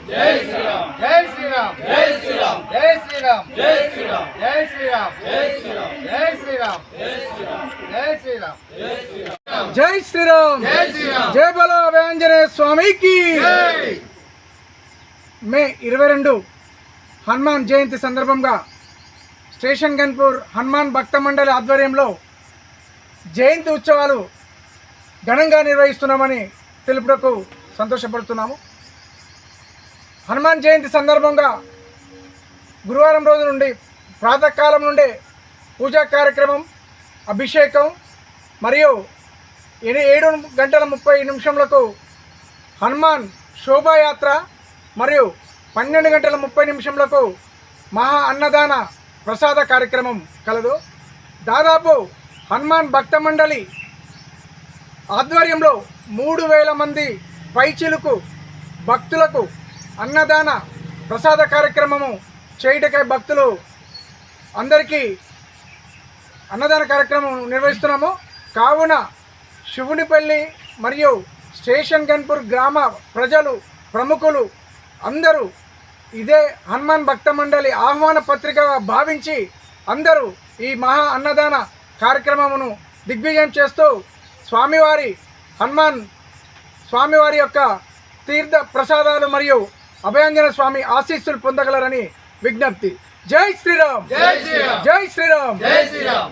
జై శ్రీరామ్ జై శ్రీరామ్ జై శ్రీరామ్ జై శ్రీరామ్ జై శ్రీరామ్ జై శ్రీరామ్ జై శ్రీరామ్ జై శ్రీరామ్ జై శ్రీరామ్ జై శ్రీరామ్ జై శ్రీరామ్ జై శ్రీరామ్ జై శ్రీరామ్ జై బలో ఆంజనేయ స్వామికి జై. మే 22 హనుమాన్ జయంతి సందర్భంగా స్టేషన్ గన్పూర్ హనుమాన్ భక్త మండలి ఆధ్వర్యంలో జయంతి ఉత్సవాలు ఘనంగా నిర్వహిస్తున్నామని తెలుపుటకు సంతోషపడుతున్నాము. హనుమాన్ జయంతి సందర్భంగా గురువారం రోజు నుండి ప్రాతకాలం నుండే పూజా కార్యక్రమం, అభిషేకం మరియు 7:30 హనుమాన్ శోభాయాత్ర మరియు 12:30 మహా అన్నదాన ప్రసాద కార్యక్రమం కలదు. దాదాపు హనుమాన్ భక్త మండలి ఆధ్వర్యంలో 3000 మంది పైచిలుకు భక్తులకు అన్నదాన ప్రసాద కార్యక్రమము చేయుటకై భక్తులు అందరికీ అన్నదాన కార్యక్రమం నిర్వహిస్తున్నాము. కావున శివునిపల్లి మరియు స్టేషన్ గన్పూర్ గ్రామ ప్రజలు, ప్రముఖులు అందరూ ఇదే హనుమాన్ భక్త మండలి ఆహ్వాన పత్రికగా భావించి అందరూ ఈ మహా అన్నదాన కార్యక్రమమును దిగ్విజయం చేస్తూ హనుమాన్ స్వామివారి యొక్క తీర్థ ప్రసాదాలు మరియు అభయాంజనేయ స్వామి ఆశీస్సులు పొందగలరని విజ్ఞప్తి. జై శ్రీరామ్ జై శ్రీరామ్ జై శ్రీరామ్ జై శ్రీరామ్.